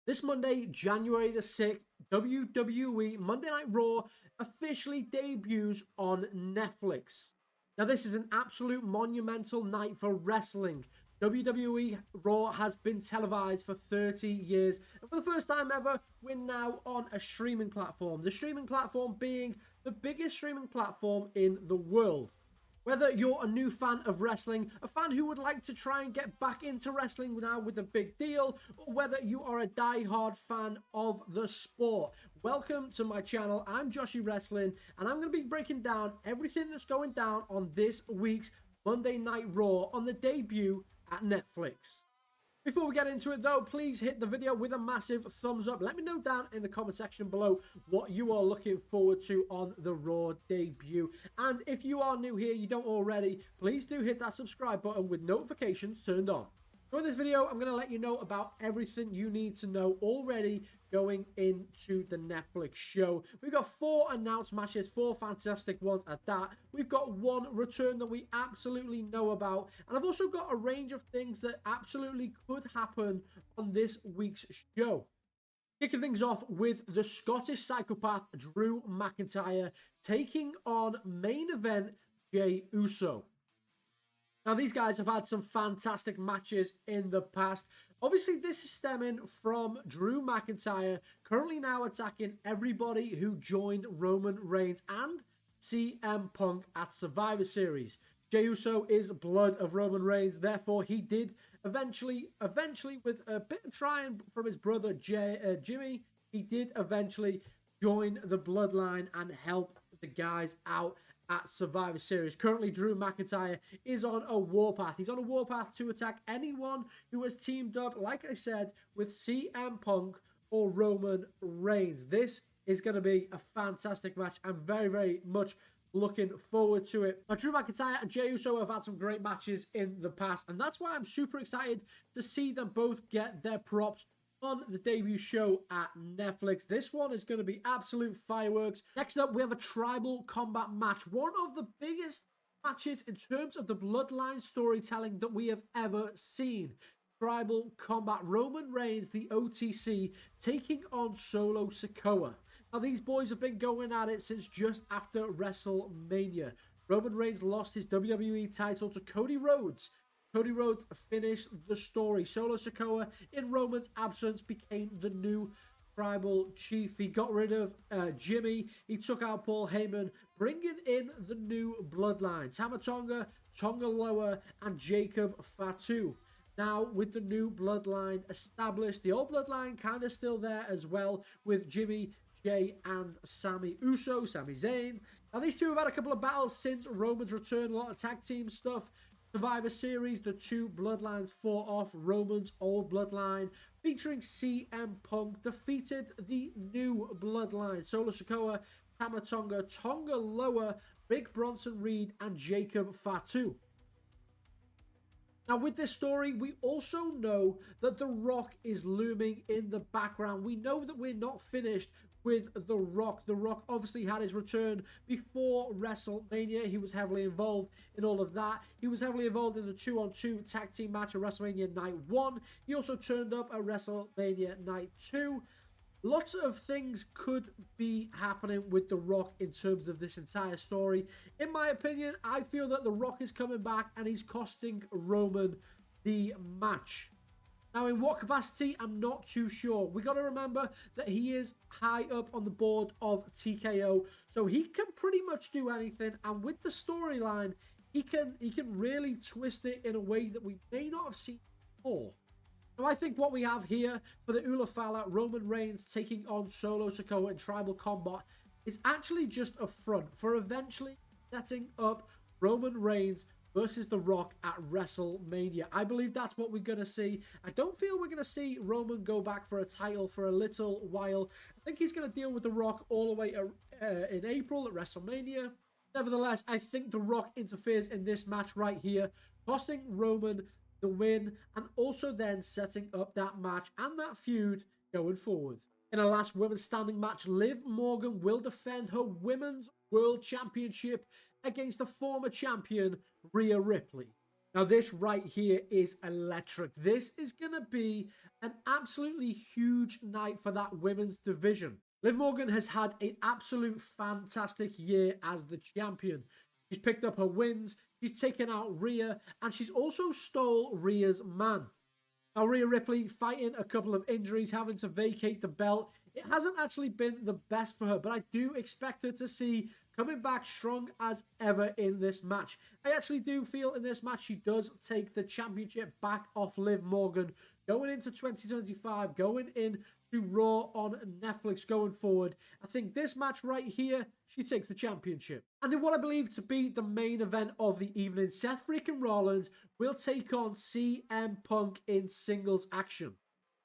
This Monday, January the 6th, WWE Monday Night Raw officially debuts on Netflix. Now, this is an absolute monumental night for wrestling. WWE Raw has been televised for 30 years, and for the first time ever, we're now on a streaming platform. The streaming platform being the biggest streaming platform in the world. Whether you're a new fan of wrestling, a fan who would like to try and get back into wrestling now with a big deal, or whether you are a die-hard fan of the sport, welcome to my channel. I'm Joshy Wrestling, and I'm going to be breaking down everything that's going down on this week's Monday Night Raw on the debut at Netflix. Before we get into it though, please hit the video with a massive thumbs up. Let me know down in the comment section below what you are looking forward to on the Raw debut. And if you are new here, you don't already, please do hit that subscribe button with notifications turned on. So in this video, I'm going to let you know about everything you need to know already going into the Netflix show. We've got 4 announced matches, 4 fantastic ones at that. We've got 1 return that we absolutely know about. And I've also got a range of things that absolutely could happen on this week's show. Kicking things off with the Scottish psychopath Drew McIntyre taking on main event Jey Uso. Now, these guys have had some fantastic matches in the past. Obviously, this is stemming from Drew McIntyre currently now attacking everybody who joined Roman Reigns and CM Punk at Survivor Series. Jey Uso is blood of Roman Reigns, therefore he did eventually with a bit of trying from his brother Jimmy, he did eventually join the bloodline and help the guys out at Survivor Series. Currently, Drew McIntyre is on a warpath. He's on a warpath to attack anyone who has teamed up, like I said, with CM Punk or Roman Reigns. This is going to be a fantastic match. I'm very, very much looking forward to it. Now, Drew McIntyre and Jey Uso have had some great matches in the past, and that's why I'm super excited to see them both get their props on the debut show at Netflix. This one is going to be absolute fireworks. Next up, we have a tribal combat match. One of the biggest matches in terms of the bloodline storytelling that we have ever seen. Tribal combat, Roman Reigns, the OTC, taking on Solo Sikoa. Now, these boys have been going at it since just after WrestleMania. Roman Reigns lost his WWE title to Cody Rhodes. Cody Rhodes finished the story. Solo Sikoa, in Roman's absence, became the new tribal chief. He got rid of Jimmy. He took out Paul Heyman, bringing in the new bloodline. Tama Tonga, Tonga Loa, and Jacob Fatu. Now, with the new bloodline established, the old bloodline kind of still there as well, with Jimmy, Jey, and Sami Uso, Sami Zayn. Now, these two have had a couple of battles since Roman's return, a lot of tag team stuff. Survivor Series, the two bloodlines fought off. Roman's old bloodline, featuring CM Punk, defeated the new bloodline. Solo Sikoa, Tama Tonga, Tonga Loa, Big Bronson Reed, and Jacob Fatu. Now, with this story, we also know that The Rock is looming in the background. We know that we're not finished with The Rock. The Rock obviously had his return before WrestleMania. He was heavily involved in all of that. He was heavily involved in the 2-on-2 tag team match at WrestleMania Night 1. He also turned up at WrestleMania Night 2. Lots of things could be happening with The Rock in terms of this entire story. In my opinion, I feel that The Rock is coming back and he's costing Roman the match. Now, in what capacity, I'm not too sure. We got to remember that he is high up on the board of TKO, so he can pretty much do anything. And with the storyline, he can really twist it in a way that we may not have seen before. So I think what we have here for the Ula Fala, Roman Reigns taking on Solo Sikoa in tribal combat, is actually just a front for eventually setting up Roman Reigns versus The Rock at WrestleMania. I believe that's what we're going to see. I don't feel we're going to see Roman go back for a title for a little while. I think he's going to deal with The Rock all the way in April at WrestleMania. Nevertheless, I think The Rock interferes in this match right here, costing Roman the win, and also then setting up that match and that feud going forward. In a last women's standing match, Liv Morgan will defend her Women's World Championship against the former champion, Rhea Ripley. Now, this right here is electric. This is going to be an absolutely huge night for that women's division. Liv Morgan has had an absolute fantastic year as the champion. She's picked up her wins, she's taken out Rhea, and she's also stole Rhea's man. Now, Rhea Ripley fighting a couple of injuries, having to vacate the belt. It hasn't actually been the best for her, but I do expect her to see coming back strong as ever in this match. I actually do feel in this match she does take the championship back off Liv Morgan going into 2025, going in to Raw on Netflix going forward. I think this match right here, she takes the championship. And in what I believe to be the main event of the evening, Seth freaking Rollins will take on CM Punk in singles action.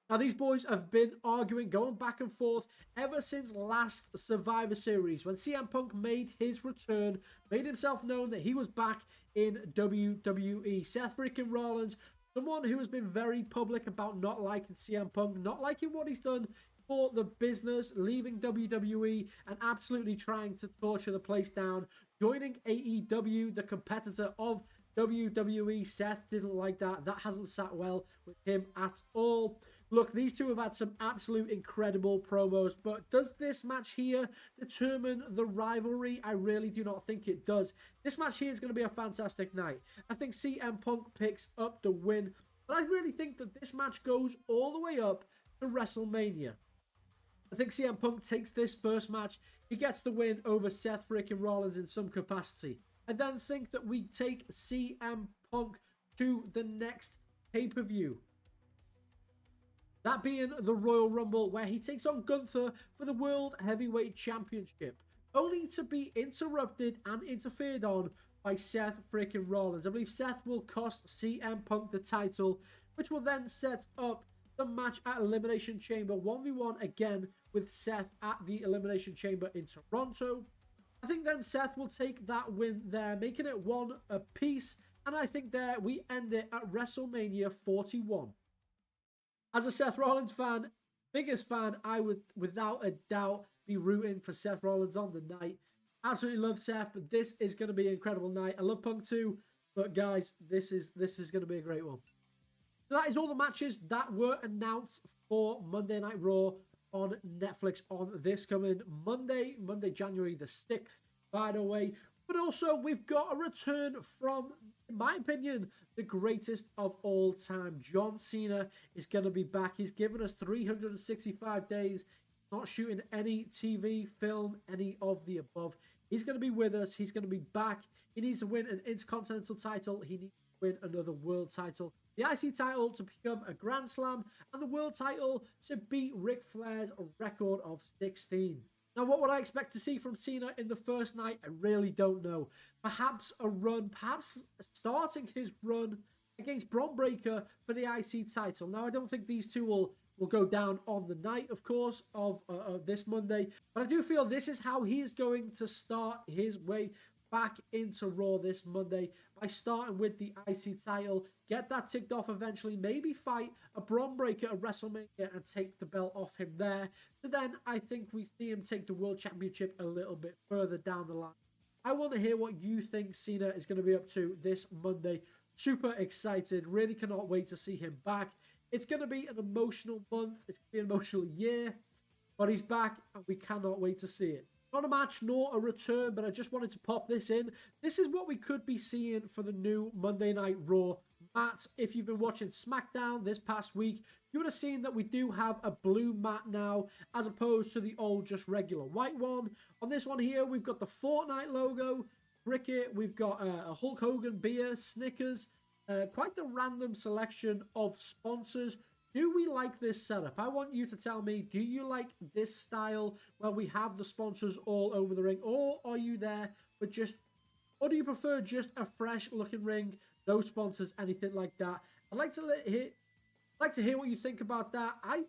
Now, these boys have been arguing, going back and forth ever since last Survivor Series when CM Punk made his return, made himself known that he was back in WWE. Seth freaking Rollins, someone who has been very public about not liking CM Punk, not liking what he's done for the business, leaving WWE and absolutely trying to torture the place down, joining AEW, the competitor of WWE. Seth didn't like that. That hasn't sat well with him at all. Look, these two have had some absolute incredible promos, but does this match here determine the rivalry? I really do not think it does. This match here is going to be a fantastic night. I think CM Punk picks up the win, but I really think that this match goes all the way up to WrestleMania. I think CM Punk takes this first match. He gets the win over Seth freaking Rollins in some capacity. I then think that we take CM Punk to the next pay-per-view. That being the Royal Rumble, where he takes on Gunther for the World Heavyweight Championship, only to be interrupted and interfered on by Seth freaking Rollins. I believe Seth will cost CM Punk the title, which will then set up the match at Elimination Chamber 1v1 again with Seth at the Elimination Chamber in Toronto. I think then Seth will take that win there, making it one apiece, and I think there we end it at WrestleMania 41. As a Seth Rollins fan, biggest fan, I would without a doubt be rooting for Seth Rollins on the night. Absolutely love Seth, but this is going to be an incredible night. I love Punk too, but guys, this is going to be a great one. So that is all the matches that were announced for Monday Night Raw on Netflix on this coming Monday, January the 6th, by the way. But also, we've got a return from, in my opinion, the greatest of all time. John Cena is going to be back. He's given us 365 days, not shooting any TV, film, any of the above. He's going to be with us. He's going to be back. He needs to win an Intercontinental title. He needs to win another World title. The IC title to become a Grand Slam, and the World title to beat Ric Flair's record of 16. Now, what would I expect to see from Cena in the first night? I really don't know. Perhaps a run, perhaps starting his run against Bron Breakker for the IC title. Now, I don't think these two will go down on the night, of course, of this Monday. But I do feel this is how he is going to start his way back into Raw this Monday by starting with the IC title, get that ticked off eventually, maybe fight a Bron Breakker at WrestleMania and take the belt off him there. So then I think we see him take the World Championship a little bit further down the line. I want to hear what you think Cena is going to be up to this Monday. Super excited, really cannot wait to see him back. It's going to be an emotional month, it's going to be an emotional year, but he's back and we cannot wait to see it. Not a match nor a return, but I just wanted to pop this in. This is what we could be seeing for the new Monday Night Raw. Matt, if you've been watching SmackDown this past week, you would have seen that we do have a blue mat now, as opposed to the old just regular white one. On this one here, we've got the Fortnite logo, cricket, we've got a Hulk Hogan beer, Snickers, quite the random selection of sponsors. Do we like this setup? I want you to tell me, do you like this style where we have the sponsors all over the ring? Or are you there for just, or do you prefer just a fresh looking ring, no sponsors, anything like that? I'd like to hear what you think about that. I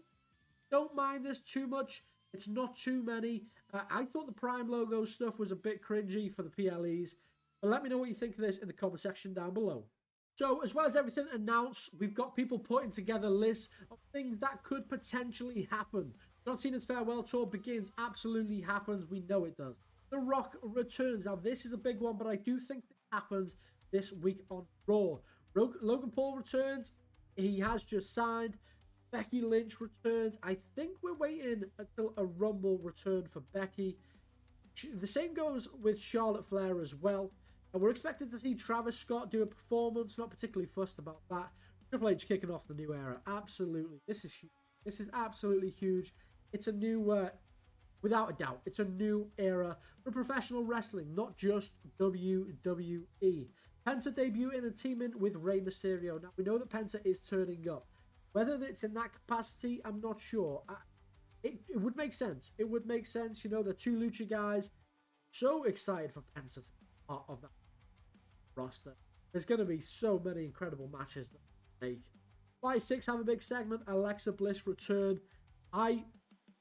don't mind this too much. It's not too many. I thought the Prime logo stuff was a bit cringy for the PLEs. But let me know what you think of this in the comment section down below. So, as well as everything announced, we've got people putting together lists of things that could potentially happen. John Cena's farewell tour begins, absolutely happens, we know it does. The Rock returns. Now, this is a big one, but I do think it happens this week on Raw. Logan Paul returns. He has just signed. Becky Lynch returns. I think we're waiting until a Rumble return for Becky. The same goes with Charlotte Flair as well. And we're expected to see Travis Scott do a performance. Not particularly fussed about that. Triple H kicking off the new era. Absolutely. This is huge. This is absolutely huge. It's a new, without a doubt, it's a new era for professional wrestling, not just WWE. Penta debuting and teaming with Rey Mysterio. Now, we know that Penta is turning up. Whether it's in that capacity, I'm not sure. It would make sense. It would make sense. You know, the two Lucha guys. So excited for Penta to be part of that roster. There's going to be so many incredible matches that make. Fight 6 have a big segment. Alexa Bliss return. I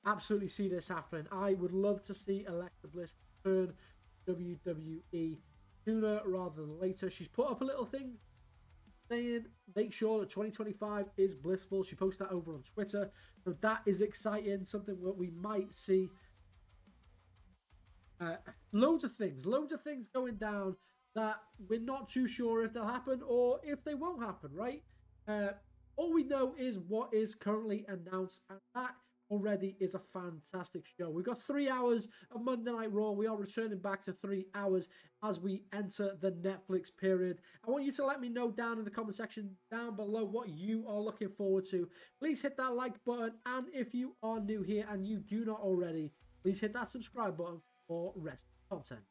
absolutely see this happening. I would love to see Alexa Bliss return to WWE sooner rather than later. She's put up a little thing saying make sure that 2025 is blissful. She posted that over on Twitter. So that is exciting. Something that we might see. Loads of things going down that we're not too sure if they'll happen or if they won't happen, right? All we know is what is currently announced, and that already is a fantastic show. We've got 3 hours of Monday Night Raw. We are returning back to 3 hours as we enter the Netflix period. I want you to let me know down in the comment section down below what you are looking forward to. Please hit that like button, and if you are new here and you do not already, please hit that subscribe button for wrestling content.